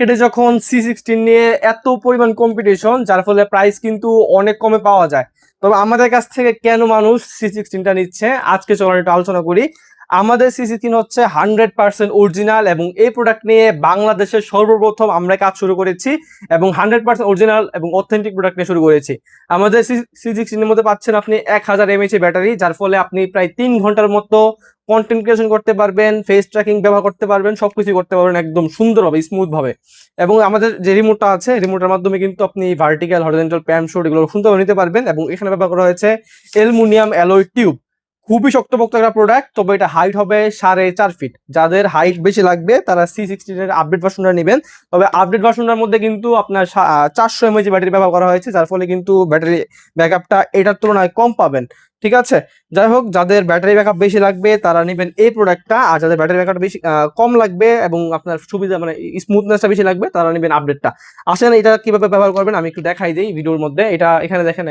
মার্কেটে যখন C16 নিয়ে এত পরিমাণ কম্পিটিশন, যার ফলে প্রাইস কিন্তু অনেক কমে পাওয়া যায়। তবে আমাদের কাছ থেকে কেন মানুষ C16টা নিচ্ছে, আজকে চলুন একটু আলোচনা করি। আমাদের C16 হচ্ছে 100% অরিজিনাল, এবং এই প্রোডাক্ট নিয়ে বাংলাদেশের সর্বপ্রথম আমরা কাজ শুরু করেছি, এবং 100% অরিজিনাল এবং অথেন্টিক প্রোডাক্ট নিয়ে শুরু করেছি। আমাদের C16 এর মধ্যে পাচ্ছেন আপনি 1000 mAh ব্যাটারি, যার ফলে আপনি প্রায় 3 ঘন্টার মতো কন্টেন্ট ক্রিয়েশন করতে পারবেন, ফেস ট্র্যাকিং ব্যবহার করতে পারবেন, সবকিছু করতে পারবেন একদম সুন্দরভাবে, স্মুথ ভাবে। এবং আমাদের যে রিমোটটা আছে, রিমোটের মাধ্যমে কিন্তু আপনি ভার্টিক্যাল, হরিজন্টাল, প্যাম শুট এগুলো সুন্দরভাবে নিতে পারবেন। এবং এখানে ব্যবহার করা হয়েছে অ্যালুমিনিয়াম অ্যালয় টিউব। খুবই শক্তপোক্ত একটা প্রোডাক্ট, তবে এটা হাইট হবে 4.5 ফিট। যাদের হাইট বেশি লাগবে তারা C16 এর আপডেট ভার্সনটা নেবেন। তবে আপডেট ভার্সনটার মধ্যে কিন্তু আপনার 400 mAh ব্যাটারি ব্যবহার করা হয়েছে, যার ফলে কিন্তু ব্যাটারি ব্যাকআপটা এটার তুলনায় কম পাবেন। ঠিক আছে, যাই হোক, যাদের ব্যাটারি ব্যাকআপ বেশি লাগবে তারা নেবেন এই প্রোডাক্টটা, আর যাদের ব্যাটারি ব্যাকআপ বেশি কম লাগবে এবং আপনার সুবিধা মানে স্মুথনেসটা বেশি লাগবে তারা নেবেন আপডেটটা। আসেন এটা কিভাবে ব্যবহার করবেন আমি একটু দেখাই দিই ভিডিওর মধ্যে। এটা এখানে দেখেন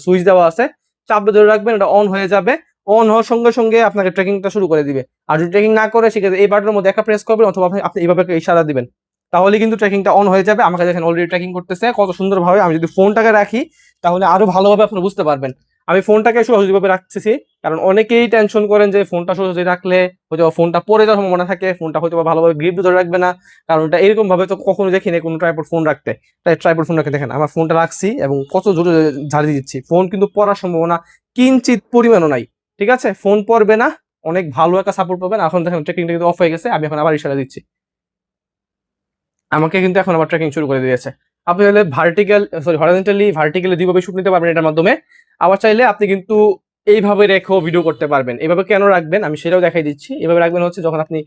সুইচ দেওয়া আছে, চাপ ধরে রাখবেন, এটা অন হয়ে যাবে। অন হওয়ার সঙ্গে সঙ্গে আপনাকে ট্রেকিংটা শুরু করে দিবে। আর যদি ট্রেকিং না করে সেক্ষেত্রে এই বাটনের মধ্যে একটা প্রেস করবেন, অথবা আপনি এইভাবে একটা ইশারা দিবেন, তাহলে কিন্তু ট্রেকিংটা অন হয়ে যাবে। আমাকে দেখেন অলরেডি ট্রেকিং করতেছে কত সুন্দরভাবে। আমি যদি ফোনটাকে রাখি তাহলে আরো ভালোভাবে আপনারা বুঝতে পারবেন। আমি ফোনটাকে সোজাভাবে রাখতেছি, কারণ অনেকেই টেনশন করেন যে ফোনটা সোজাভাবে রাখলে হয়তো ফোনটা পড়ে যাওয়ার সম্ভাবনা থাকে, ফোনটা হয়তো ভালোভাবে গ্রিপ ধরে রাখবে না। কারণ এটা এরকম ভাবে তো কখনো দেখিনি কোনো ট্রাইপড ফোন রাখতে। তাই ট্রাইপড ফোন রাখে দেখেন আমার ফোনটা রাখছি এবং কত জোরে ঝাড়ি দিচ্ছি, ফোন কিন্তু পড়ার সম্ভাবনা কিঞ্চিত পরিমাণও নাই। ঠিক আছে, ফোন পড়বে না, অনেক ভালো একটা সাপোর্ট পাবেন। এখন দেখেন ট্রেকিংটা কিন্তু অফ হয়ে গেছে, আমি এখন আবার ইশারা দিচ্ছি, আমাকে কিন্তু এখন আবার ট্রেকিং শুরু করে দিয়েছে। আপনি চাইলে ভার্টিক্যালি দুইভাবে শুট নিতে পারবেন এটার মাধ্যমে। আবার চাইলে আপনি কিন্তু এইভাবে রেখেও ভিডিও করতে পারবেন। এইভাবে কেন রাখবেন আমি সেটাও দেখাই দিচ্ছি। এইভাবে রাখবেন হচ্ছে যখন আপনি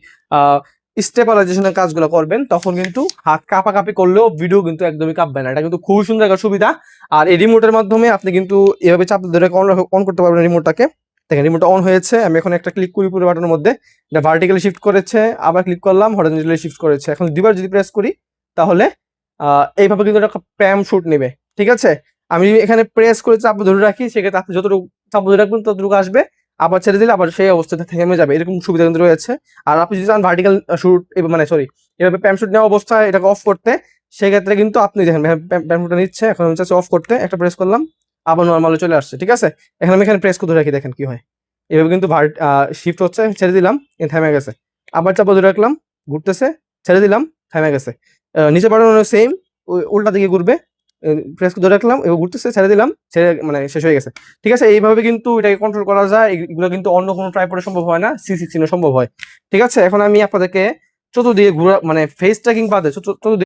স্টেবিলাইজেশনের কাজগুলো করবেন, তখন কিন্তু হাত কাঁপাকাঁপি করলেও ভিডিও কিন্তু একদমই কাঁপবে না। এটা কিন্তু খুবই সুন্দর একটা সুবিধা। আর এই রিমোটের মাধ্যমে আপনি কিন্তু এভাবে চাপ ধরে অন করতে পারবেন রিমোটটাকে। দেখেন রিমোটটা অন হয়েছে, আমি এখন একটা ক্লিক করি পুরো বাটনের মধ্যে, এটা ভার্টিক্যালি শিফট করেছে, আবার ক্লিক করলাম হরিজন্টালি শিফট করেছে। এখন দুইবার যদি প্রেস করি তাহলে এইভাবে কিন্তু একটা প্যাম শুট নেবে। ঠিক আছে, আমি এখানে প্রেস করে চাপ ধরে রাখি, সেক্ষেত্রে আপনি যতটুকু চাপ ধরে রাখবেন ততটুকু আসবে, আবার ছেড়ে দিলে আবার সেই অবস্থাতে থেমে যাবে, এরকম সুবিধা কিন্তু রয়েছে। আর আপনি যদি চান ভার্টিক্যাল শুট মানে সরি এভাবে প্যাম শুট নেওয়া অবস্থায় এটাকে অফ করতে, সেক্ষেত্রে কিন্তু আপনি দেখেন প্যাম শুটটা নিচ্ছে, এখন আমি চাচ্ছি অফ করতে, একটা প্রেস করলাম, আবার নর্মালে চলে আসছে। ঠিক আছে, এখন আমি এখানে প্রেস করে ধরে রাখি, দেখেন কি হয়, এভাবে কিন্তু শিফট হচ্ছে, ছেড়ে দিলাম, থেমে গেছে। আবার চাপ ধরে রাখলাম, ঘুরতেছে, ছেড়ে দিলাম, থেমে গেছে। নিচে বাটন সেম, উল্টা দিকে ঘুরবে, প্রেস ধরে রাখলাম, এবার ঘুরতেছে, ছেড়ে দিলাম, ছেড়ে মানে শেষ হয়ে গেছে। ঠিক আছে, এইভাবে কিন্তু এটাকে কন্ট্রোল করা যায়। এগুলো কিন্তু অন্য কোনো ট্রাইপডে সম্ভব হয় না, C16 সম্ভব হয়। ঠিক আছে, এখন আমি আপনাদেরকে চতুর্দিকে ঘোরা মানে ফেস ট্র্যাকিং বাদে চতুর্দিকে